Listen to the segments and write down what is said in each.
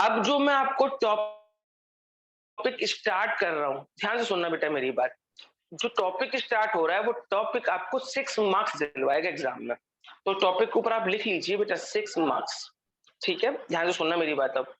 अब जो मैं आपको टॉपिक स्टार्ट कर रहा हूं, ध्यान से सुनना बेटा मेरी बात। जो टॉपिक स्टार्ट हो रहा है वो टॉपिक आपको 6 मार्क्स दिलवाएगा एग्जाम में। तो टॉपिक के ऊपर आप लिख लीजिए बेटा 6 मार्क्स। ठीक है, ध्यान से सुनना मेरी बात। अब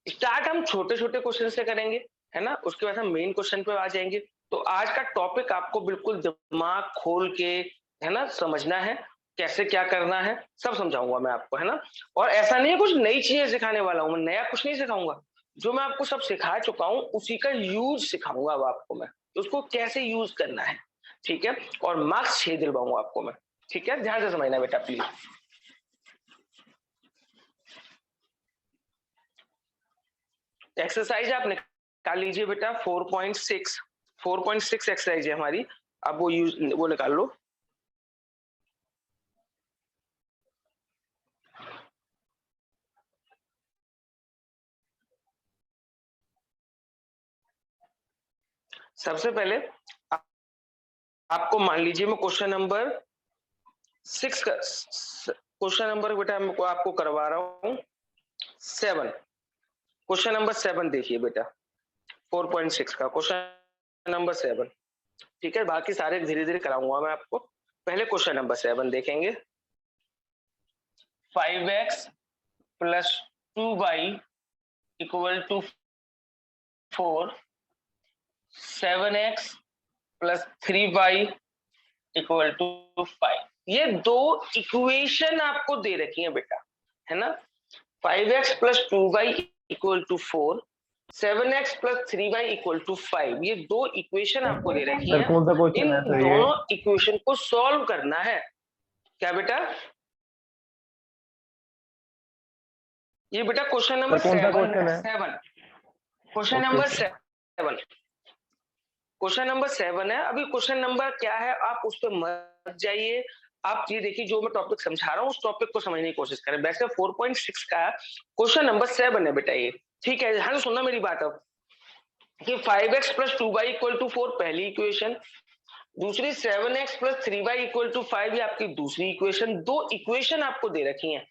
स्टार्ट हम छोटे छोटे क्वेश्चन से करेंगे, है ना, उसके बाद हम मेन क्वेश्चन पे आ जाएंगे। तो आज का टॉपिक आपको बिल्कुल दिमाग खोल के, है ना, समझना है, कैसे क्या करना है सब समझाऊंगा मैं आपको, है ना। और ऐसा नहीं है कुछ नई चीजें सिखाने वाला हूं, मैं नया कुछ नहीं सिखाऊंगा। जो मैं आपको सब सिखा चुका हूं उसी का यूज सिखाऊंगा अब आपको मैं, उसको कैसे यूज करना है। ठीक है, और मार्क्स 6 दिलवाऊंगा आपको मैं। ठीक है, ध्यान से समझना बेटा प्लीज। एक्सरसाइज आप निकाल लीजिए बेटा 4.6 एक्सरसाइज है हमारी। अब वो निकाल लो। सबसे पहले आपको मान लीजिए मैं क्वेश्चन नंबर 6 का क्वेश्चन नंबर बेटा मैं आपको करवा रहा हूं 7। क्वेश्चन नंबर 7 देखिए बेटा, 4.6 का क्वेश्चन नंबर 7। ठीक है, बाकी सारे धीरे धीरे कराऊंगा मैं आपको। पहले क्वेश्चन नंबर 7 देखेंगे। 5x plus 2y equal to 4, 7x plus 3y equal to 5। ये दो इक्वेशन आपको दे रखी है बेटा, है ना। 5x plus 2y equal to 4, 7x plus 3y equal to 5। ये दो इक्वेशन आपको दे रखी है। कौन सा क्वेश्चन है? इन दोनों इक्वेशन को सॉल्व करना है। क्या बेटा? ये बेटा क्वेश्चन नंबर 7 है। क्वेश्चन नंबर 7 क्वेश्चन नंबर 7 है। अभी क्वेश्चन नंबर क्या है आप उस पर मत जाइए। आप ये देखिए जो मैं टॉपिक समझा रहा हूँ उस टॉपिक को समझने की कोशिश करें। वैसे 4.6 का क्वेश्चन नंबर 7 है बेटा ये। ठीक है, ध्यान से सुनना मेरी बात। अब कि 5x plus 2y equal to 4 पहली इक्वेशन, दूसरी 7x plus 3y equal to 5 ये आपकी दूसरी इक्वेशन। दो इक्वेशन आपको दे रखी हैं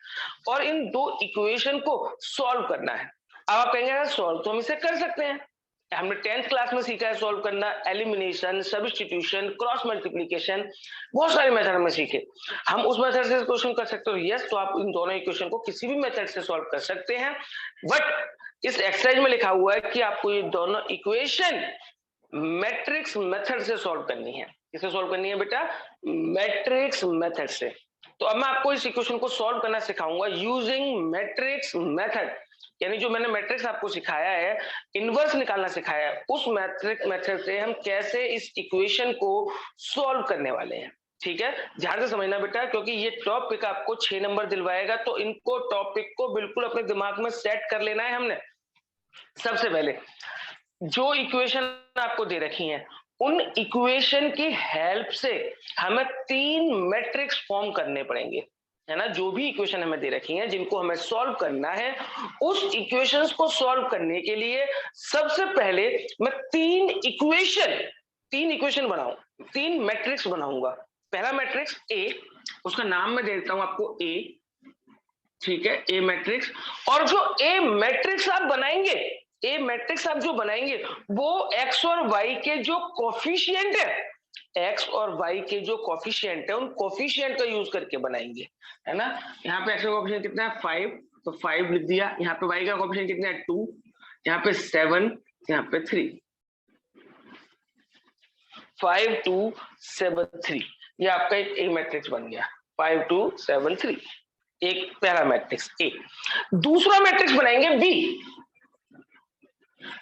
और इन दो इक्वेशन को सॉल्व करना है। अब आप कहेंगे सॉल्व तो हम इसे कर सकते हैं, हमने 10th क्लास में सीखा है सॉल्व करना, एलिमिनेशन, सब्स्टिट्यूशन, क्रॉस मल्टीप्लिकेशन, बहुत सारे मेथड में सीखे। हम उस मेथड से क्वेश्चन कर सकते हो। यस, तो आप इन दोनों इक्वेशन को किसी भी मेथड से सॉल्व कर सकते हैं। बट इस एक्सरसाइज में लिखा हुआ है कि आपको ये दोनों इक्वेशन मैट्रिक्स मेथड से सॉल्व करनी है। किसे सॉल्व करनी है बेटा? मैट्रिक्स मेथड से। तो अब मैं आपको इस इक्वेशन को सॉल्व करना सिखाऊंगा यूजिंग मैट्रिक्स मेथड। यानी जो मैंने मैट्रिक्स आपको सिखाया है, इनवर्स निकालना सिखाया है, उस मैट्रिक्स मेथड से हम कैसे इस इक्वेशन को सॉल्व करने वाले हैं। ठीक है, ध्यान से समझना बेटा, क्योंकि ये टॉपिक आपको 6 नंबर दिलवाएगा। तो इनको टॉपिक को बिल्कुल अपने दिमाग में सेट कर लेना है हमने। सबसे पहले जो इक्वेशन आपको दे रखी हैं उन इक्वेशन की हेल्प से हमें 3 मैट्रिक्स फॉर्म करने पड़ेंगे, है ना। जो भी इक्वेशन हमें दे रखी हैं जिनको हमें सॉल्व करना है, उस इक्वेशंस को सॉल्व करने के लिए सबसे पहले मैं 3 इक्वेशन बनाऊं, 3 मैट्रिक्स बनाऊंगा। पहला मैट्रिक्स ए, उसका नाम मैं देता हूं आपको ए। ठीक है, ए मैट्रिक्स। और जो ए मैट्रिक्स आप बनाएंगे, ए मैट्रिक्स आप जो बनाएंगे वो एक्स और वाई के जो कोफिशिएंट है, एक्स और वाई के जो कोफिशिएंट है उन कोफिशिएंट का यूज करके बनाएंगे, है ना। यहाँ पे एक्स का कोफिशिएंट कितना है 5, तो 5 लिख दिया। यहाँ पे वाई का कोफिशिएंट कितना है 2, यहाँ पे 7, यहाँ पे 3। 5 2 7 3, ये आपका एक ए मैट्रिक्स बन गया। 5 2 7 3, एक पहला मैट्रिक्स ए। दूसरा मैट्रिक्स बनाएंगे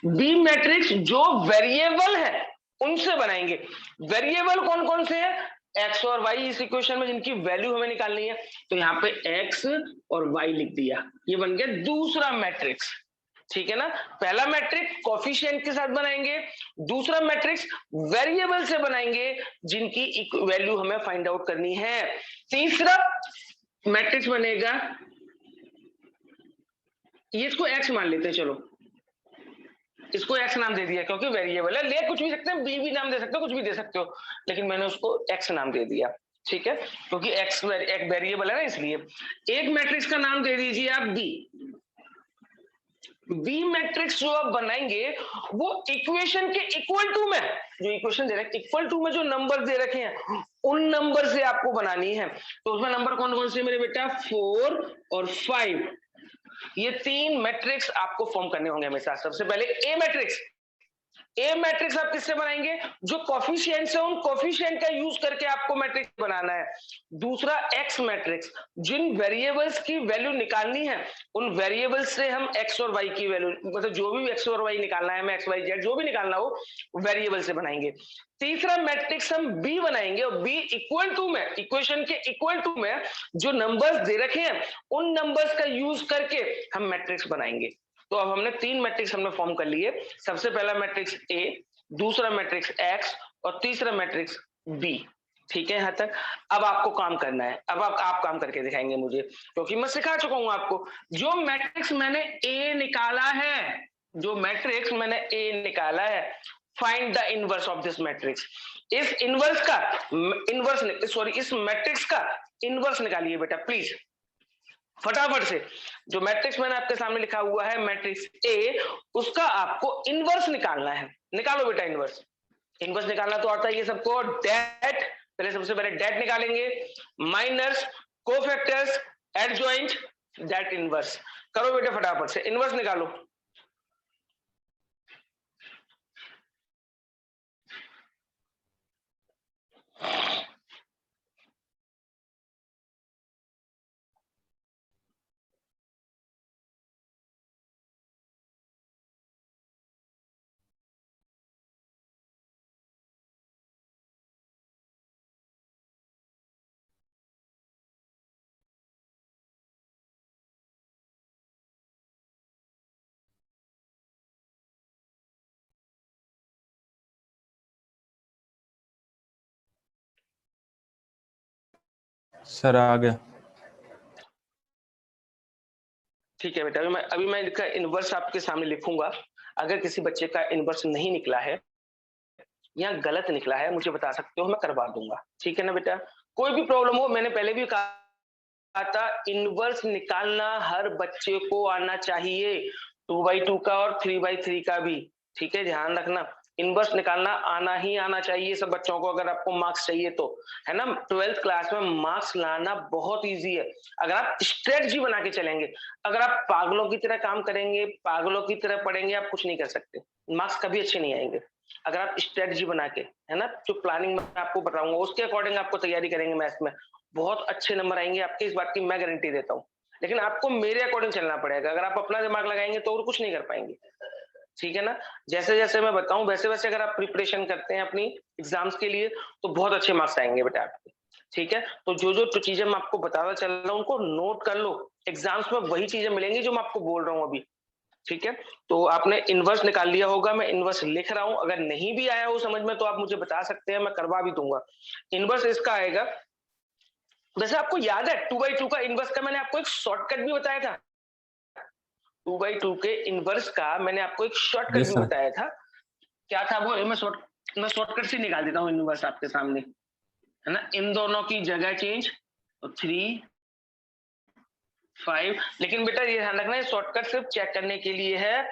बी मैट्रिक्स जो वेरिएबल है उनसे बनाएंगे। वेरिएबल कौन कौन से है? एक्स और वाई इस इक्वेशन में जिनकी वैल्यू हमें निकालनी है, तो यहाँ पे एक्स और वाई लिख दिया। ये बन गया दूसरा मैट्रिक्स। ठीक है ना, पहला मैट्रिक्स कोफिशिएंट के साथ बनाएंगे, दूसरा मैट्रिक्स वेरिएबल से बनाएंगे जिनकी वैल्यू हमें फाइंड आउट करनी है। तीसरा मैट्रिक्स बनेगा, ये इसको एक्स मान लेते हैं, चलो इसको एक्स नाम दे दिया क्योंकि वेरिएबल है। ले कुछ भी सकते हैं, बी भी नाम दे सकते हो, कुछ भी दे सकते हो, लेकिन मैंने उसको एक्स नाम दे दिया। ठीक है, क्योंकि एक्स एक वेरिएबल है ना, इसलिए। एक मैट्रिक्स का नाम दे दीजिए आप बी। बी मैट्रिक्स जो आप बनाएंगे वो इक्वेशन के इक्वल टू में, जो इक्वेशन दे रखे इक्वल टू में जो नंबर दे रखे हैं उन नंबर से आपको बनानी है। तो उसमें नंबर कौन कौन से मेरे बेटा, 4 और 5, ये 3 मैट्रिक्स आपको फॉर्म करने होंगे हमेशा। सबसे पहले ए मैट्रिक्स, ए मैट्रिक्स आप किससे बनाएंगे, जो कोफिशिएंट्स है उन कोफिशिएंट का यूज करके आपको मैट्रिक्स बनाना है। दूसरा एक्स मैट्रिक्स, जिन वेरिएबल्स की वैल्यू निकालनी है उन वेरिएबल्स से हम एक्स और वाई की वैल्यू, मतलब जो भी एक्स और वाई निकालना है, हमें एक्स वाई जेड जो भी निकालना हो वेरिएबल से बनाएंगे। तीसरा मैट्रिक्स हम बी बनाएंगे और बी इक्वल टू में, इक्वेशन के इक्वल टू में जो नंबर्स दे रखे हैं उन नंबर्स का यूज करके हम मैट्रिक्स बनाएंगे। तो अब हमने 3 मैट्रिक्स हमने फॉर्म कर लिए। सबसे पहला मैट्रिक्स ए, दूसरा मैट्रिक्स एक्स और तीसरा मैट्रिक्स बी। ठीक है, यहां तक। अब आपको काम करना है, अब आप काम करके दिखाएंगे मुझे, क्योंकि मैं सिखा चुका हूं आपको। जो मैट्रिक्स मैंने ए निकाला है, जो मैट्रिक्स मैंने ए निकाला है, find the inverse of this matrix. इस इनवर्स का इनवर्स, सॉरी, इस मैट्रिक्स का इनवर्स निकालिए बेटा प्लीज, फटाफट से। जो मैट्रिक्स मैंने आपके सामने लिखा हुआ है मैट्रिक्स ए, उसका आपको इनवर्स निकालना है। निकालो बेटा इनवर्स। इनवर्स निकालना तो आता ही है सबको, डेट, पहले सबसे पहले डेट निकालेंगे, minus cofactors, adjoint, det inverse. करो बेटा फटाफट से, इनवर्स निकालो। सर आ गया। ठीक है बेटा, अभी मैं इसका इनवर्स आपके सामने लिखूंगा। अगर किसी बच्चे का इनवर्स नहीं निकला है या गलत निकला है मुझे बता सकते हो, मैं करवा दूंगा। ठीक है ना बेटा, कोई भी प्रॉब्लम हो, मैंने पहले भी कहा था इनवर्स निकालना हर बच्चे को आना चाहिए, 2/2 का और 3/3 का भी। ठीक है, ध्यान रखना, इनवर्स निकालना आना ही आना चाहिए सब बच्चों को, अगर आपको मार्क्स चाहिए तो, है ना। 12th क्लास में मार्क्स लाना बहुत इजी है अगर आप स्ट्रेटजी बना के चलेंगे। अगर आप पागलों की तरह काम करेंगे, पागलों की तरह पढ़ेंगे, आप कुछ नहीं कर सकते, मार्क्स कभी अच्छे नहीं आएंगे। अगर आप स्ट्रेटजी बना के, है ना, जो प्लानिंग मैं आपको बताऊंगा उसके अकॉर्डिंग आपको तैयारी करेंगे मैथ्स में, बहुत अच्छे नंबर आएंगे आपके, इस बात की मैं गारंटी देता हूँ। लेकिन आपको मेरे अकॉर्डिंग चलना पड़ेगा, अगर आप अपना दिमाग लगाएंगे तो और कुछ नहीं कर पाएंगे। ठीक है ना, जैसे जैसे मैं बताऊं वैसे वैसे अगर आप प्रिपरेशन करते हैं अपनी एग्जाम्स के लिए तो बहुत अच्छे मार्क्स आएंगे बेटा आपके। ठीक है, तो जो जो चीजें मैं आपको बताता चल रहा हूँ उनको नोट कर लो, एग्जाम्स में वही चीजें मिलेंगी जो मैं आपको बोल रहा हूँ अभी। ठीक है, तो आपने इनवर्स निकाल लिया होगा, मैं इनवर्स लिख रहा हूं, अगर नहीं भी आया हो समझ में तो आप मुझे बता सकते हैं, मैं करवा भी दूंगा। इनवर्स इसका आएगा, वैसे आपको याद है 2/2 का इनवर्स का मैंने आपको एक शॉर्टकट भी बताया था, 2/2 के इनवर्स का मैंने आपको एक शॉर्टकट भी बताया था। क्या था वो, मैं शॉर्टकट से निकाल देता हूँ इनवर्स आपके सामने, है ना। इन दोनों की जगह चेंज, 3 5। लेकिन बेटा ये ध्यान रखना, शॉर्टकट सिर्फ चेक करने के लिए है,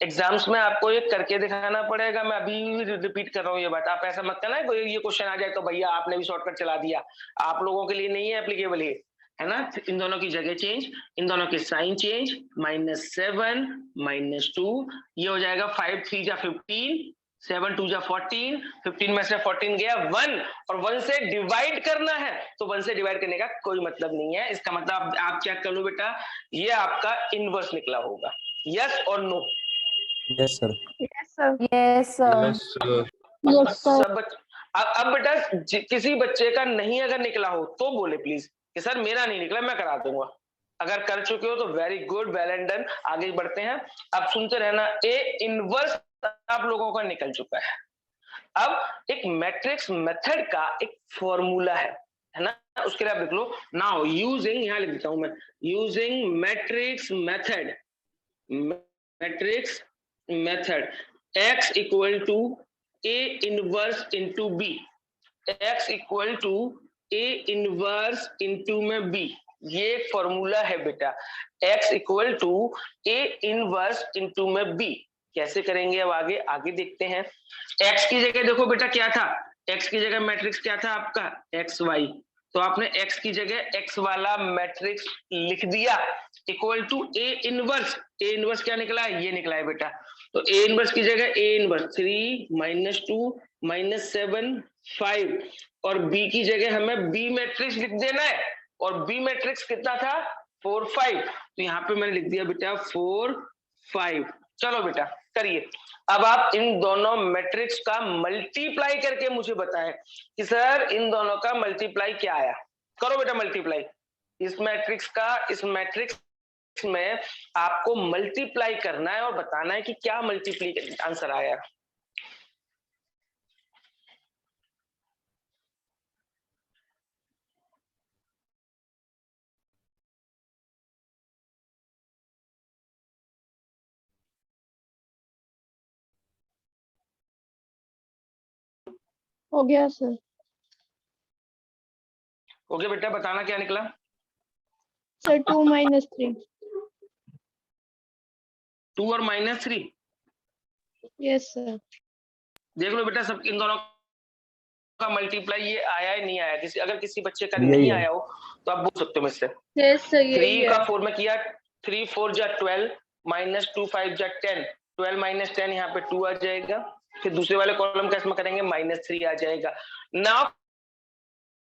एग्जाम्स में आपको ये करके दिखाना पड़ेगा। मैं अभी भी रिपीट कर रहा हूँ ये बात, आप ऐसा मत करना ये क्वेश्चन आ जाए तो भैया आपने भी शॉर्टकट चला दिया, आप लोगों के लिए नहीं है एप्लीकेबल ये, है ना। इन दोनों की जगह चेंज, इन दोनों के साइन चेंज, -7 -2, ये हो जाएगा 5 3 जा 15, 7 2 जा 14, 15 में से 14 गया 1, और 1 से डिवाइड करना है तो 1 से डिवाइड करने का कोई मतलब नहीं है। इसका मतलब आप चेक कर लो बेटा, ये आपका इनवर्स निकला होगा, यस और no. Yes sir. Yes sir. Yes sir. सब अब बेटा किसी बच्चे का नहीं अगर निकला हो तो बोले प्लीज कि सर मेरा नहीं निकला, मैं करा दूंगा। अगर कर चुके हो तो very good, well and done. आगे बढ़ते हैं, अब सुनते रहना। ए इनवर्स आप लोगों का निकल चुका है। अब एक मैट्रिक्स मेथड का एक फॉर्मूला है ना, उसके लिए आप लिख लो नाउ यूजिंग, यहां लिख देता हूं मैं, using matrix method, matrix method x equal to a inverse into b, x equal to a inverse into में b। ये एक फॉर्मूला है बेटा, x equal to a inverse into में b। कैसे करेंगे अब आगे आगे देखते हैं। x की जगह देखो बेटा क्या था, x की जगह मैट्रिक्स क्या था आपका एक्स वाई, तो आपने x की जगह x वाला मैट्रिक्स लिख दिया equal to a inverse. a inverse क्या निकला है, ये निकला है बेटा। तो a इनवर्स की जगह a इनवर्स 3 -2 -7 5 और b की जगह हमें b मैट्रिक्स लिख देना है, और b मैट्रिक्स कितना था 4 5, तो यहाँ पे मैंने लिख दिया बेटा 4 5। चलो बेटा करिए, अब आप इन दोनों मैट्रिक्स का मल्टीप्लाई करके मुझे बताएं कि सर इन दोनों का मल्टीप्लाई क्या आया। करो बेटा मल्टीप्लाई, इस मैट्रिक्स का इस मैट्रिक्स में आपको मल्टीप्लाई करना है और बताना है कि क्या मल्टीप्लाई आंसर आया। हो गया सर। ओके बेटा बताना क्या निकला। सर 2 - 3। 2 और -3। Yes sir. देख लो बेटा सब इन दोनों का मल्टीप्लाई ये आया है नहीं आया, किसी अगर किसी बच्चे का यही नहीं है। आया हो तो आप पूछ सकते हो मुझसे। यस सर यही 3 है। का 4 में किया, 3 4 जा 12 -2 5 जा 10, 12 - 10 यहाँ पे 2 आ जाएगा, फिर दूसरे वाले कॉलम का इसमें करेंगे -3 आ जाएगा। नाउ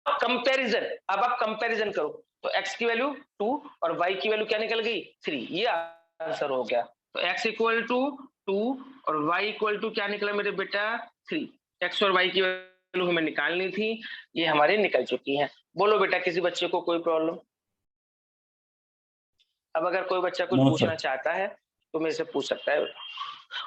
कंपैरिजन, अब आप कंपैरिजन करो तो x की वैल्यू 2 और y की वैल्यू क्या निकल गई 3, ये आंसर हो गया। तो x इक्वल टू 2 और y इक्वल टू क्या निकला मेरे बेटा 3। x और y की वैल्यू हमें निकालनी थी, ये हमारे निकल चुकी हैं। बोलो बेटा किसी बच्चे को कोई प्रॉब्लम। अब अगर कोई बच्चा कुछ No, पूछना sir. चाहता है तो मेरे से पूछ सकता है,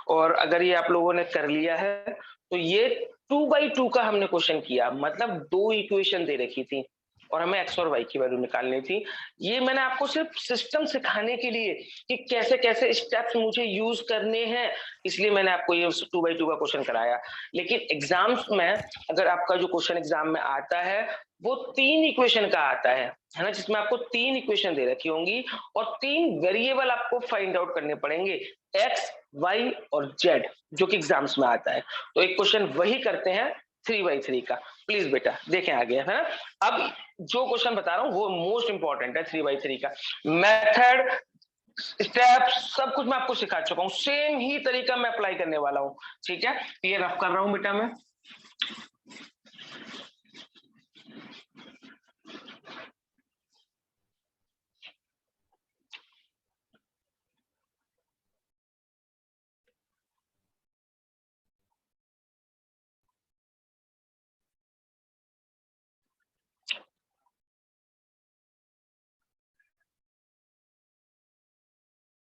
और अगर ये आप लोगों ने कर लिया है तो ये 2/2 का हमने क्वेश्चन किया, मतलब 2 इक्वेशन दे रखी थी और हमें x और y की वैल्यू निकालनी थी। ये मैंने आपको सिर्फ सिस्टम सिखाने के लिए कि कैसे कैसे स्टेप्स मुझे यूज करने हैं, इसलिए मैंने आपको ये 2/2 का क्वेश्चन कराया। लेकिन एग्जाम्स में अगर आपका जो क्वेश्चन एग्जाम में आता है वो 3 इक्वेशन का आता है ना, जिसमें आपको 3 इक्वेशन दे रखी होंगी और 3 वेरिएबल आपको फाइंड आउट करने पड़ेंगे, x y और z, जो कि एग्जाम्स में आता है। तो एक क्वेश्चन वही करते हैं 3/3 का। प्लीज बेटा देखें आगे, है ना। अब जो क्वेश्चन बता रहा हूं वो मोस्ट इंपॉर्टेंट है 3/3 का। मेथड स्टेप सब कुछ मैं आपको सिखा चुका हूं, सेम ही तरीका मैं अप्लाई करने वाला हूं, ठीक है। ये रफ कर रहा हूं बेटा मैं।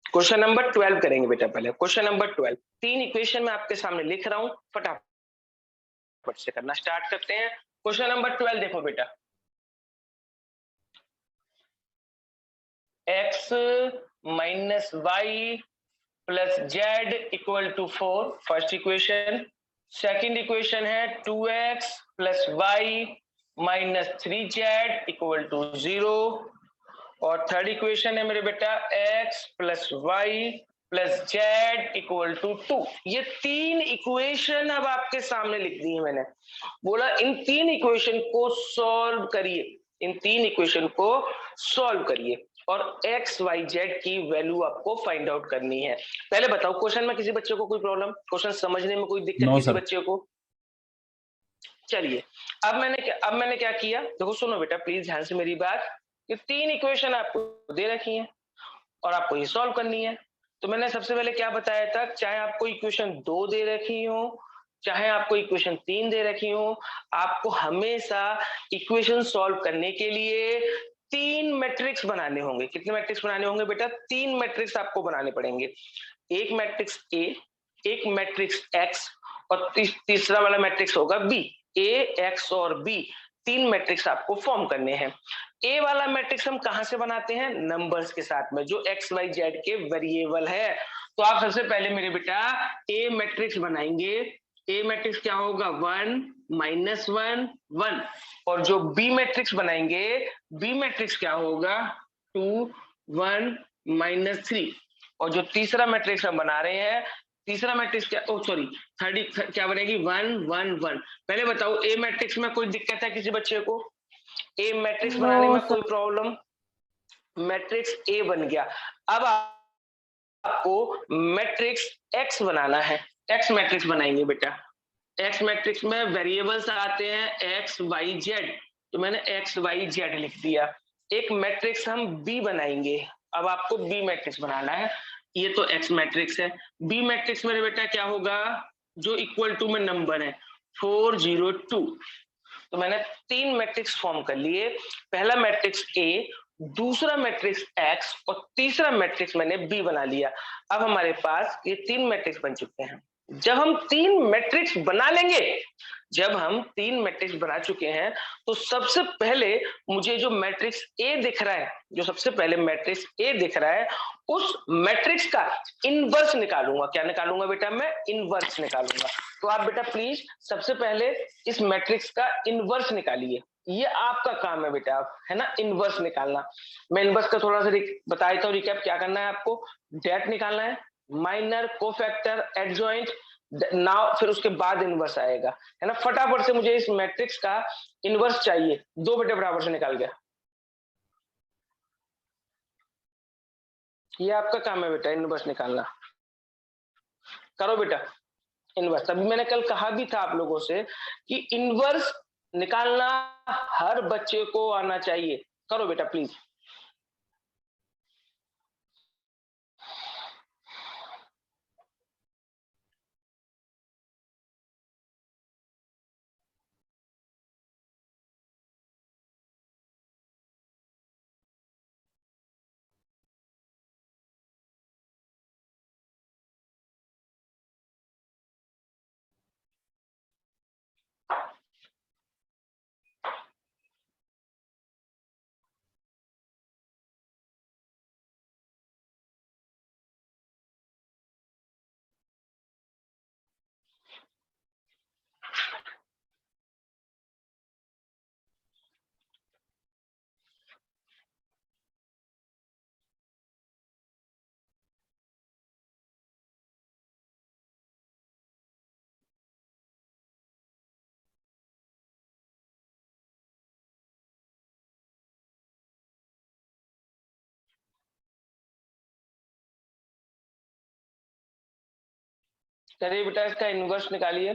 क्वेश्चन नंबर 12 करेंगे बेटा पहले। क्वेश्चन नंबर 12, 3 इक्वेशन मैं आपके सामने लिख रहा हूं, फटाफट से करना स्टार्ट करते हैं। क्वेश्चन नंबर 12 देखो बेटा, x minus y plus z equal to 4, first equation. Second equation है 2x plus y minus 3z equal to 0, और थर्ड इक्वेशन है मेरे बेटा x plus y plus z equal to 2। ये 3 इक्वेशन अब आपके सामने लिख दी है मैंने। बोला इन 3 इक्वेशन को सॉल्व करिए, इन 3 इक्वेशन को सॉल्व करिए और x y z की वैल्यू आपको फाइंड आउट करनी है। पहले बताओ क्वेश्चन में किसी बच्चे को कोई प्रॉब्लम, क्वेश्चन समझने में कोई दिक्कत No, किसी sir. बच्चे को। चलिए अब मैंने क्या किया, देखो सुनो बेटा प्लीज ध्यान से मेरी बात। ये 3 इक्वेशन आपको दे रखी हैं और आपको ये सॉल्व करनी है। तो मैंने सबसे पहले क्या बताया था, चाहे आपको इक्वेशन 2 दे रखी हो चाहे आपको इक्वेशन 3 दे रखी हो, आपको हमेशा इक्वेशन सॉल्व करने के लिए 3 मैट्रिक्स बनाने होंगे। कितने मैट्रिक्स बनाने होंगे बेटा, 3 मैट्रिक्स आपको बनाने पड़ेंगे। एक मैट्रिक्स ए, एक मैट्रिक्स एक्स और तीसरा वाला मैट्रिक्स होगा बी। ए एक्स और बी 3 मैट्रिक्स आपको फॉर्म करने हैं। ए वाला मैट्रिक्स हम कहां से बनाते हैं, नंबर्स के साथ में, जो एक्स वाई जेड के वेरिएबल है। तो आप सबसे पहले मेरे बेटा ए मैट्रिक्स बनाएंगे ए मैट्रिक्स क्या होगा 1 -1 1, और जो बी मैट्रिक्स बनाएंगे बी मैट्रिक्स क्या होगा 2 1 -3, और जो तीसरा मैट्रिक्स हम बना रहे हैं तीसरा मैट्रिक्स क्या सॉरी क्या बनेगी 1 1 1। पहले बताओ ए मैट्रिक्स में कोई दिक्कत है किसी बच्चे को? ए मैट्रिक्स बनाने में कोई प्रॉब्लम? मैट्रिक्स ए बन गया। अब आपको मैट्रिक्स एक्स बनाना है। एक्स मैट्रिक्स बनाएंगे बेटा। एक्स मैट्रिक्स में वेरिएबल्स आते हैं एक्स वाई जेड, तो मैंने एक्स वाई जेड लिख दिया। एक मैट्रिक्स हम बी बनाएंगे। अब आपको बी मैट्रिक्स बनाना है। ये तो एक्स मैट्रिक्स है। बी मैट्रिक्स मेरे बेटा क्या होगा? जो इक्वल टू में नंबर है 4 0 2। तो मैंने 3 मैट्रिक्स फॉर्म कर लिए। पहला मैट्रिक्स ए, दूसरा मैट्रिक्स एक्स, और तीसरा मैट्रिक्स मैंने बी बना लिया। अब हमारे पास ये 3 मैट्रिक्स बन चुके हैं। जब हम 3 मैट्रिक्स बना लेंगे, जब हम 3 मैट्रिक्स बना चुके हैं, तो सबसे पहले मुझे जो मैट्रिक्स ए दिख रहा है, जो सबसे पहले मैट्रिक्स ए दिख रहा है, उस मैट्रिक्स का इनवर्स निकालूंगा। क्या निकालूंगा बेटा? मैं इनवर्स निकालूंगा। तो आप बेटा प्लीज सबसे पहले इस मैट्रिक्स का इनवर्स निकालिए। ये आपका काम है बेटा, है ना, इनवर्स निकालना। मैं इनवर्स का थोड़ा सा बता देता हूँ रिकैप। क्या करना है आपको? डेट निकालना है, माइनर, कोफैक्टर, एडजॉइंट, नाउ फिर उसके बाद इनवर्स आएगा, है ना। फटाफट से मुझे इस मैट्रिक्स का इनवर्स चाहिए। 2 बेटे बराबर से निकाल गया। ये आपका काम है बेटा, इनवर्स निकालना। करो बेटा इनवर्स। तभी मैंने कल कहा भी था आप लोगों से कि इनवर्स निकालना हर बच्चे को आना चाहिए। करो बेटा प्लीज। चलिए बेटा इसका इनवर्स निकालिए।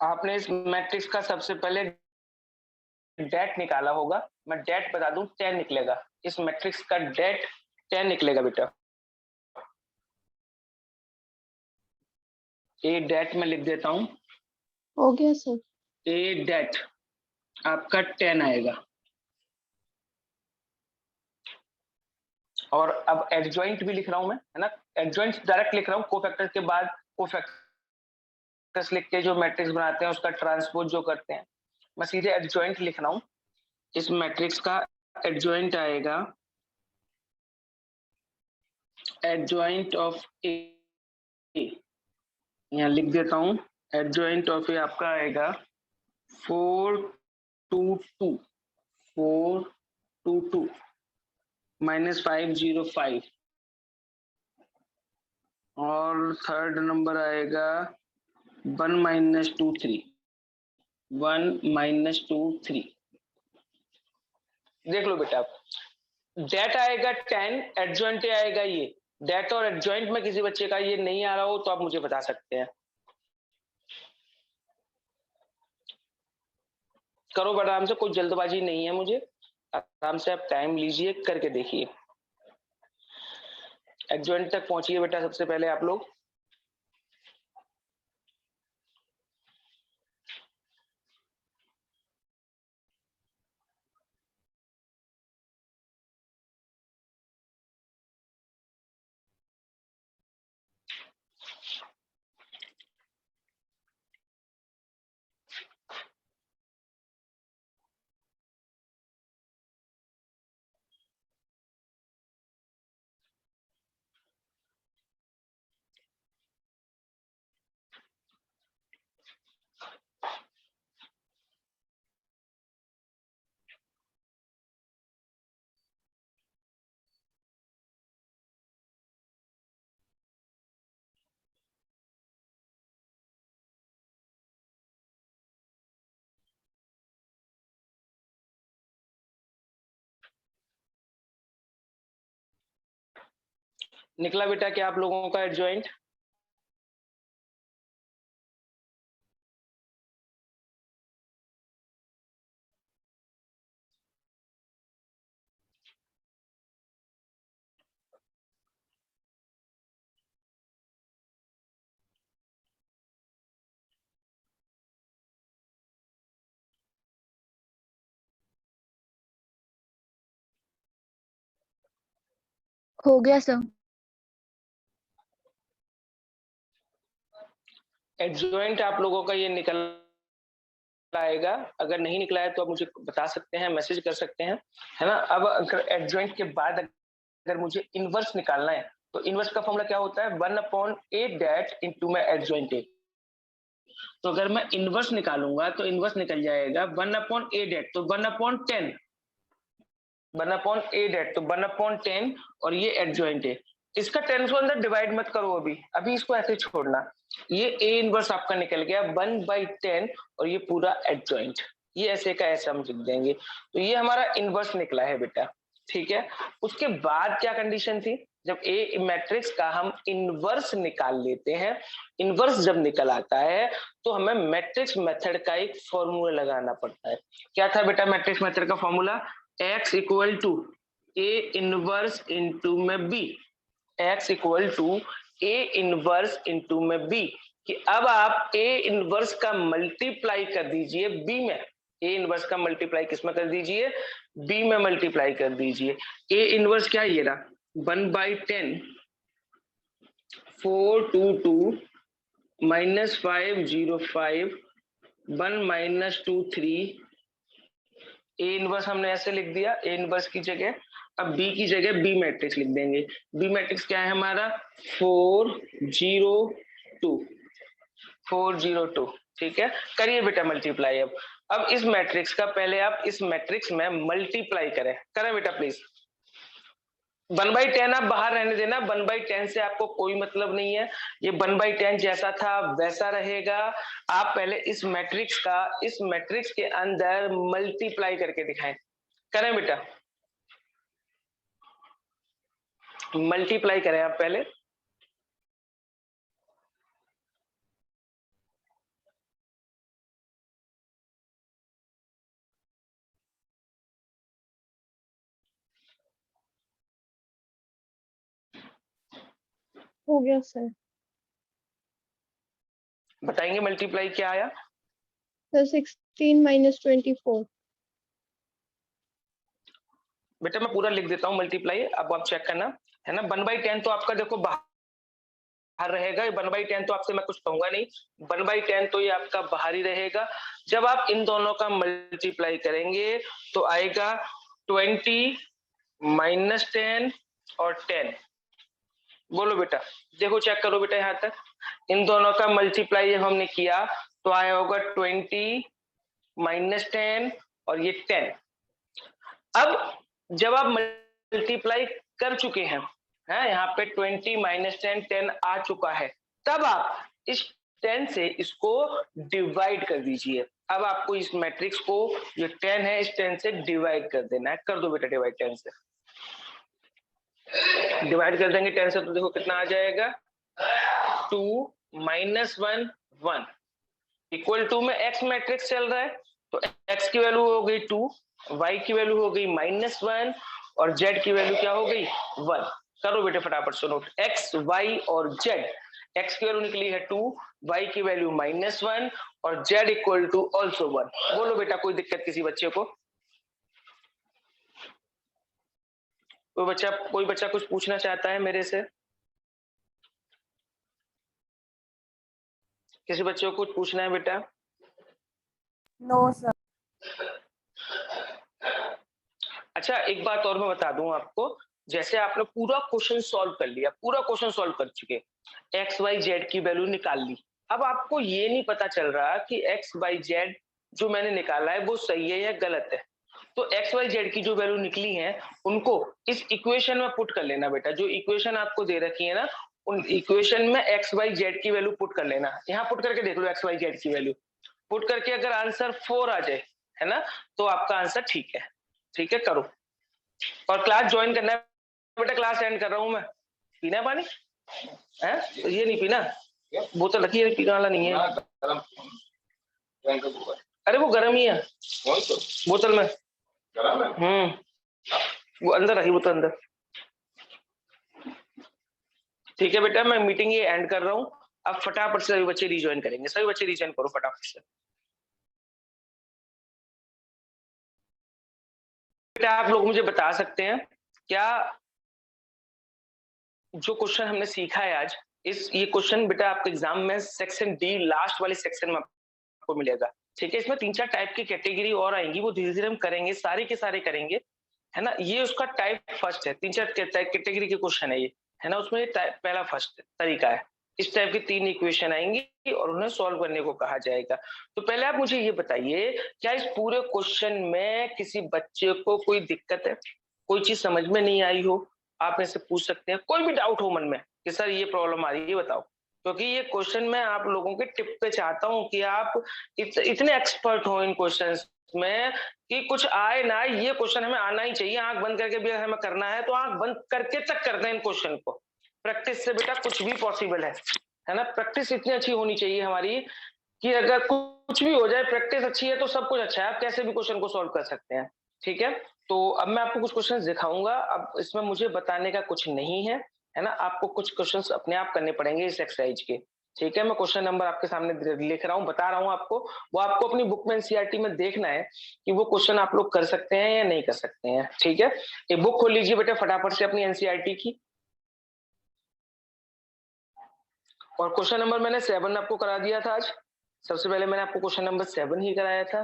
आपने इस मैट्रिक्स का सबसे पहले डेट निकाला होगा। मैं डेट बता दूं 10 निकलेगा। इस मैट्रिक्स का डेट 10 निकलेगा बेटा। ए डेट में लिख देता हूं। हो गया सर। ए डेट आपका 10 आएगा। और अब एडजॉइंट भी लिख रहा हूं मैं, है ना। एडजॉइंट डायरेक्ट लिख रहा हूं, कोफैक्टर के बाद कोफैक्टर्स लिख के जो मैट्रिक्स बनाते हैं उसका ट्रांसपोज जो करते हैं, मैं सीधे एडजॉइंट लिख रहा हूं। इस मैट्रिक्स का एडजॉइंट आएगा, एडजॉइंट ऑफ ए यहाँ लिख देता हूँ, एडजॉइंट ऑफ ए आपका आएगा 422 माइनस 505 और थर्ड नंबर आएगा 1 माइनस 23 देख लो बेटा, डेट आएगा 10, एडजॉइंट आएगा ये। डेट और एडजॉइंट में किसी बच्चे का ये नहीं आ रहा हो तो आप मुझे बता सकते हैं। करो बड़ा आराम से, कोई जल्दबाजी नहीं है मुझे, आराम से आप टाइम लीजिए, करके देखिए। एडजॉइंट तक पहुंचिए बेटा सबसे पहले आप लोग। निकला बेटा क्या आप लोगों का एडजॉइंट? हो गया सर। एडजॉइंट आप लोगों का ये निकल आएगा, अगर नहीं निकला है तो आप मुझे बता सकते हैं, मैसेज कर सकते हैं, है ना। अब अगर एडजॉइंट के बाद अगर मुझे इनवर्स निकालना है तो इनवर्स का फॉर्मूला क्या होता है? 1/a det into my adjoint A. तो अगर मैं इनवर्स निकालूंगा तो इनवर्स निकल जाएगा 1/a डेट, तो 1/10, 1/a डेट, तो 1/10 और ये एडजॉइंट है। इसका 10 के अंदर डिवाइड मत करो, अभी इसको ऐसे छोड़ना। ये a इनवर्स आपका निकल गया 1/10 और ये पूरा एडजॉइंट, ये ऐसे का ऐसा हम लिख देंगे। तो ये हमारा इनवर्स निकला है बेटा, ठीक है। उसके बाद क्या कंडीशन थी? जब ए मैट्रिक्स का हम इनवर्स निकाल लेते हैं, इनवर्स जब निकल आता है तो हमें मैट्रिक्स मेथड का एक फॉर्मूला लगाना पड़ता है। क्या था बेटा मैट्रिक्स मेथड का formula? x equal to A inverse into में B, x equal to A inverse into में बी, कि अब आप ए इनवर्स का मल्टीप्लाई कर दीजिए बी में, ए इनवर्स का मल्टीप्लाई किसमें कर दीजिए? बी में मल्टीप्लाई कर दीजिए। ए इनवर्स क्या ये रहा 1/10 422 माइनस 505 1 माइनस 23। ए इनवर्स हमने ऐसे लिख दिया, ए इनवर्स की जगह अब बी की जगह बी मैट्रिक्स लिख देंगे। बी मैट्रिक्स क्या है हमारा? 402, ठीक है। करिए बेटा मल्टीप्लाई। अब इस मैट्रिक्स का पहले आप इस मैट्रिक्स में मल्टीप्लाई करें बेटा प्लीज। 1/10 आप बाहर रहने देना, 1/10 से आपको कोई मतलब नहीं है, ये 1/10 जैसा था वैसा रहेगा। आप पहले इस मैट्रिक्स के अंदर मल्टीप्लाई करके दिखाएं। करें बेटा, मल्टीप्लाई करें आप पहले। हो गया सर। बताएंगे मल्टीप्लाई क्या आया? Sir 16 minus 24। बेटा मैं पूरा लिख देता हूँ मल्टीप्लाई, अब आप चेक करना, है ना। 1/10 तो आपका देखो बाहर रहेगा, 1/10 तो आपसे मैं कुछ कहूंगा नहीं, 1/10 तो ये आपका बाहर ही रहेगा। जब आप इन दोनों का मल्टीप्लाई करेंगे तो आएगा 20 माइनस 10 और 10, बोलो बेटा, देखो चेक करो बेटा, यहाँ तक इन दोनों का मल्टीप्लाई हमने किया तो आया होगा 20 माइनस 10 और ये 10। अब जब आप मल्टीप्लाई कर चुके हैं, यहाँ पे 20 माइनस 10 आ चुका है, तब आप इस 10 से इसको डिवाइड कर दीजिए। अब आपको इस मैट्रिक्स को, ये 10 है, इस 10 से डिवाइड कर देना है। कर दो बेटा डिवाइड, 10 से डिवाइड कर देंगे 10 से, तो देखो कितना आ जाएगा, 2 माइनस 1 1 इक्वल टू में x मैट्रिक्स चल रहा है, तो x की वैल्यू हो गई 2, y की वैल्यू हो गई -1 और z की वैल्यू क्या हो गई 1। करो बेटे फटाफट से नोट, x y और z, x की वैल्यू निकली है 2, y की वैल्यू -1 और z इक्वल टू ऑल्सो 1। बोलो बेटा कोई दिक्कत किसी बच्चे को? कोई बच्चा कुछ पूछना चाहता है मेरे से? किसी बच्चे को कुछ पूछना है बेटा? No sir. अच्छा एक बात और मैं बता दूं आपको, जैसे आपने पूरा क्वेश्चन सॉल्व कर लिया, पूरा क्वेश्चन सॉल्व कर चुके, एक्स वाई जेड की वैल्यू निकाल ली, अब आपको ये नहीं पता चल रहा कि एक्स वाई जेड जो मैंने निकाला है वो सही है या गलत है, तो एक्स वाई जेड की जो वैल्यू निकली है उनको इस इक्वेशन में पुट कर लेना बेटा। जो इक्वेशन आपको दे रखी है ना, उन इक्वेशन में एक्स वाई जेड की वैल्यू पुट कर लेना। यहाँ पुट करके देख लो एक्स वाई जेड की वैल्यू पुट करके, अगर आंसर 4 आ जाए, है ना, तो आपका आंसर ठीक है। ठीक है, करो। और क्लास ज्वाइन करना है बेटा, क्लास एंड कर रहा हूं मैं। पीना है पानी है? तो ये नहीं पीना, बोतल रखी है, पीने वाला नहीं है। अरे वो गर्म ही है बोतल में। वो अंदर रही बोतल अंदर। ठीक है बेटा, मैं मीटिंग ये एंड कर रहा हूँ। अब फटाफट से सभी बच्चे रिज्वाइन करेंगे। सभी बच्चे रिज्वाइन करो फटाफट से। बेटा आप लोग मुझे बता सकते हैं क्या जो क्वेश्चन हमने सीखा है आज, ये क्वेश्चन बेटा आपके एग्जाम में सेक्शन डी लास्ट वाले सेक्शन में आपको मिलेगा। ठीक है, इसमें 3-4 टाइप की कैटेगरी और आएंगी, वो धीरे धीरे हम करेंगे, सारे के सारे करेंगे, है ना। ये उसका टाइप फर्स्ट है, 3-4 कैटेगरी के क्वेश्चन है ये, है ना। उसमें पहला फर्स्ट तरीका है, इस टाइप की 3 इक्वेशन आएंगी और उन्हें सॉल्व करने को कहा जाएगा। तो पहले आप मुझे ये बताइए, क्या इस पूरे क्वेश्चन में किसी बच्चे को कोई दिक्कत है, कोई चीज समझ में नहीं आई हो? आप मेरे से पूछ सकते हैं, कोई भी डाउट हो मन में कि सर ये प्रॉब्लम आ रही है बताओ, क्योंकि ये क्वेश्चन मैं आप लोगों के टिप पे चाहता हूं कि आप इतने एक्सपर्ट हो इन क्वेश्चंस में कि कुछ आए ना आए, ये क्वेश्चन हमें आना ही चाहिए। आंख बंद करके भी हमें करना है तो आंख बंद करके तक करते हैं इन क्वेश्चन को। प्रैक्टिस से बेटा कुछ भी पॉसिबल है ना। प्रैक्टिस इतनी अच्छी होनी चाहिए हमारी कि अगर कुछ भी हो जाए, प्रैक्टिस अच्छी है तो सब कुछ अच्छा है, आप कैसे भी क्वेश्चन को सॉल्व कर सकते हैं। ठीक है, तो अब मैं आपको कुछ क्वेश्चंस दिखाऊंगा। अब इसमें मुझे बताने का कुछ नहीं है ना, आपको कुछ क्वेश्चंस अपने आप करने पड़ेंगे इस एक्सरसाइज के। ठीक है, मैं क्वेश्चन नंबर आपके सामने लिख रहा हूँ, बता रहा हूँ आपको, वो आपको अपनी बुक में एनसीईआरटी में देखना है कि वो क्वेश्चन आप लोग कर सकते हैं या नहीं कर सकते हैं। ठीक है, ये बुक खोल लीजिए बेटा फटाफट से अपनी एनसीईआरटी की, और क्वेश्चन नंबर मैंने 7 आपको करा दिया था आज। सबसे पहले मैंने आपको क्वेश्चन नंबर 7 ही कराया था।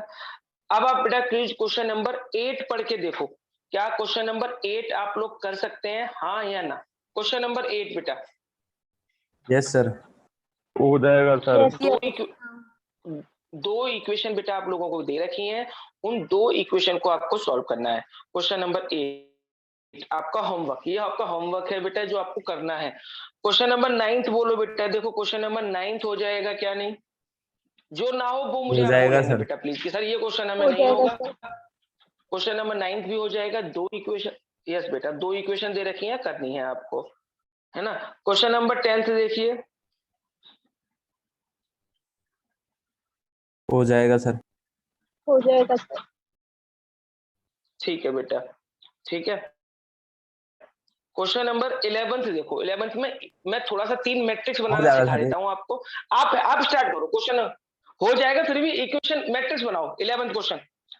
अब आप बेटा प्लीज क्वेश्चन नंबर 8 पढ़ के देखो, क्या क्वेश्चन नंबर 8 आप लोग कर सकते हैं, हाँ या ना? क्वेश्चन नंबर 8 बेटा। Yes sir. हो जाएगा सर। दो इक्वेशन बेटा आप लोगों को दे रखी हैं, उन 2 इक्वेशन को आपको सॉल्व करना है। क्वेश्चन नंबर 8 आपका होमवर्क, ये आपका होमवर्क है बेटा जो आपको करना है। क्वेश्चन नंबर 9 बोलो बेटा, देखो क्वेश्चन नंबर 9 हो जाएगा क्या नहीं? जो ना हो वो मुझे हो आप जाएगा बोलेंगे सर। बेटा प्लीज कि सर ये क्वेश्चन हमें नहीं होगा। क्वेश्चन नंबर 9 भी हो जाएगा। 2 इक्वेशन, यस बेटा 2 इक्वेशन दे रखी है, करनी है आपको, है ना। क्वेश्चन नंबर 10 देखिए। हो जाएगा सर। हो जाएगा सर। ठीक है बेटा, ठीक है। क्वेश्चन नंबर 11 देखो, 11 में मैं थोड़ा सा 3 मैट्रिक्स बनाना सिखा देता हूं आपको। आप स्टार्ट करो। क्वेश्चन हो जाएगा, फिर भी इक्वेशन मैट्रिक्स बनाओ। 11 क्वेश्चन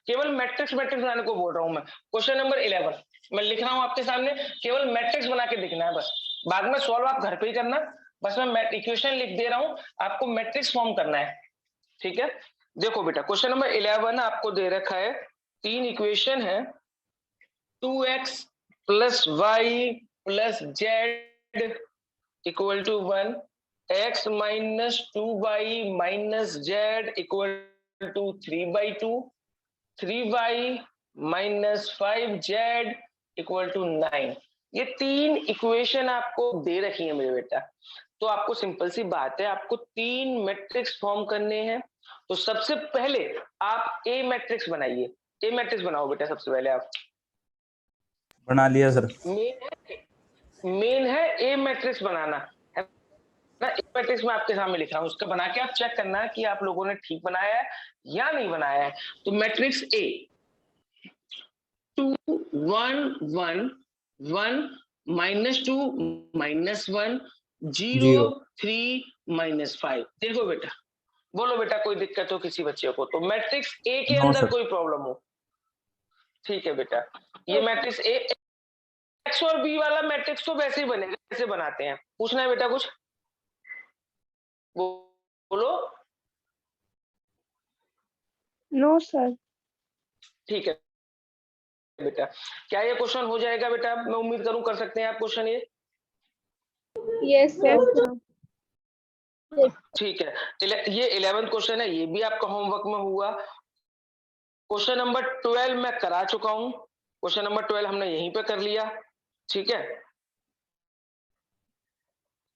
केवल मैट्रिक्स बनाने को बोल रहा हूं मैं। क्वेश्चन नंबर 11 मैं लिख रहा हूं आपके सामने, केवल मैट्रिक्स बना के दिखना है बस, बाद में सॉल्व आप घर पे ही करना। बस मैं इक्वेशन लिख दे रहा हूं, आपको मैट्रिक्स फॉर्म करना है। ठीक है, देखो बेटा क्वेश्चन नंबर 11 आपको दे रखा है, 3 इक्वेशन है, 2x + y + z equal to 1, x minus 2y minus z equal to 3/2, 3y minus 5z equal to 9। ये 3 इक्वेशन आपको दे रखी है मेरे बेटा। तो आपको सिंपल सी बात है, आपको 3 मैट्रिक्स फॉर्म करने हैं। तो सबसे पहले आप ए मैट्रिक्स बनाइए। ए मैट्रिक्स बनाओ बेटा सबसे पहले आप। बना लिया सर। मेन है ए मैट्रिक्स बनाना है ना। ए मैट्रिक्स में आपके सामने लिखा हूं, उसका बना के आप चेक करना कि आप लोगों ने ठीक बनाया है या नहीं बनाया है। तो मैट्रिक्स ए 2 1 1 1 -2 -1 0 3 -5। देखो बेटा, बोलो बेटा कोई दिक्कत हो किसी बच्चे को? तो मैट्रिक्स ए के अंदर कोई प्रॉब्लम हो? ठीक है बेटा, ये मैट्रिक्स ए, एक्स और बी वाला मैट्रिक्स तो वैसे ही बनेगा कैसे बनाते हैं। पूछना है बेटा कुछ? बोलो। No sir. ठीक है बेटा, क्या ये क्वेश्चन हो जाएगा बेटा? मैं उम्मीद करूं कर सकते हैं आप क्वेश्चन ये। Yes sir. ठीक है, ये 11th क्वेश्चन है, ये भी आपका होमवर्क में हुआ। क्वेश्चन नंबर 12 मैं करा चुका हूं। क्वेश्चन नंबर 12 हमने यहीं पे कर लिया। ठीक है,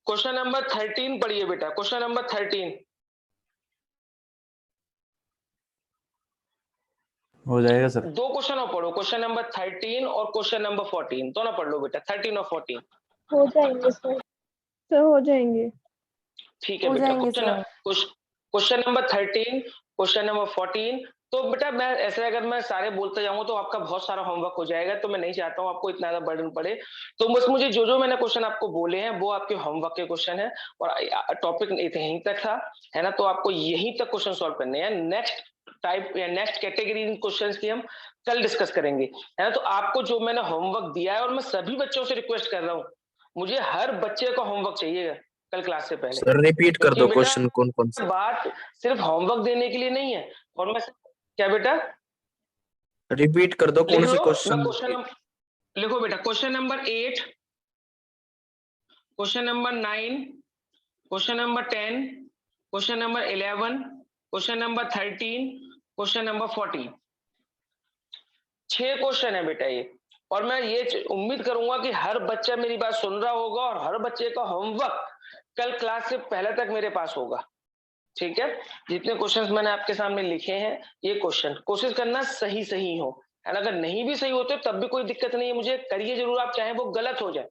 क्वेश्चन नंबर 13 पढ़िए बेटा। क्वेश्चन नंबर 13 हो जाएगा सर। 2 क्वेश्चन और पढ़ो, क्वेश्चन नंबर 13 और क्वेश्चन नंबर 14 दोनों पढ़ लो बेटा, 13 और 14। हो जाएंगे सर। सर हो जाएंगे। ठीक है हो बेटा, जाएंगे sir. Question number 13, question number 14। तो बेटा मैं ऐसे अगर मैं सारे बोलते जाऊं तो आपका बहुत सारा होमवर्क हो जाएगा, तो मैं नहीं चाहता हूं आपको इतना ज्यादा बर्डन पड़े। तो बस मुझे जो जो मैंने क्वेश्चन आपको बोले हैं वो आपके होमवर्क के क्वेश्चन है, और टॉपिक यहीं तक था, है ना। तो आपको यहीं तक क्वेश्चन सॉल्व करने हैं। नेक्स्ट टाइप या नेक्स्ट कैटेगरी क्वेश्चंस की हम कल डिस्कस करेंगे, है ना। तो आपको जो मैंने होमवर्क दिया है, और मैं सभी बच्चों से रिक्वेस्ट कर रहा हूँ, मुझे हर बच्चे का होमवर्क चाहिए कल क्लास से पहले। सर रिपीट कर दो क्वेश्चन कौन कौन से। बात सिर्फ होमवर्क देने के लिए नहीं है, और मैं क्या बेटा रिपीट कर दो कौन से क्वेश्चन। लिखो बेटा, question number 8, question number 9, question number 10, question number 11, question number 13, question number 14। 6 question है बेटा ये। और मैं ये उम्मीद करूंगा कि हर बच्चा मेरी बात सुन रहा होगा, और हर बच्चे का होमवर्क कल क्लास से पहले तक मेरे पास होगा। ठीक है, जितने क्वेश्चंस मैंने आपके सामने लिखे हैं, ये क्वेश्चन कोशिश करना सही सही हो, है ना। अगर नहीं भी सही होते तब भी कोई दिक्कत नहीं है, मुझे करिए जरूर आप, चाहे वो गलत हो जाए,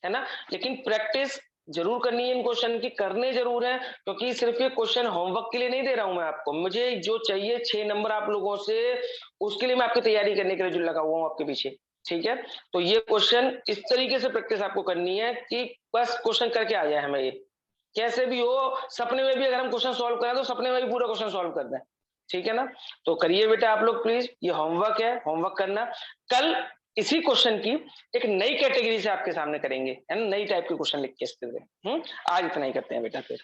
है ना। लेकिन प्रैक्टिस जरूर करनी है इन क्वेश्चन की, करने जरूर है, क्योंकि सिर्फ ये क्वेश्चन होमवर्क के लिए नहीं दे रहा हूं मैं आपको। मुझे जो चाहिए 6 नंबर आप लोगों से, उसके लिए मैं आपकी तैयारी करने के लिए जो लगा हुआ हूँ आपके पीछे। ठीक है, तो ये क्वेश्चन इस तरीके से प्रैक्टिस आपको करनी है कि बस क्वेश्चन करके आ जाए हमें, ये कैसे भी हो। सपने में भी अगर हम क्वेश्चन सॉल्व करें तो सपने में भी पूरा क्वेश्चन सॉल्व कर दें। ठीक है ना, तो करिए बेटा आप लोग प्लीज, ये होमवर्क है, होमवर्क करना। कल इसी क्वेश्चन की एक नई कैटेगरी से आपके सामने करेंगे, है ना, नई टाइप के क्वेश्चन लिख के। आज इतना ही करते हैं बेटा फिर।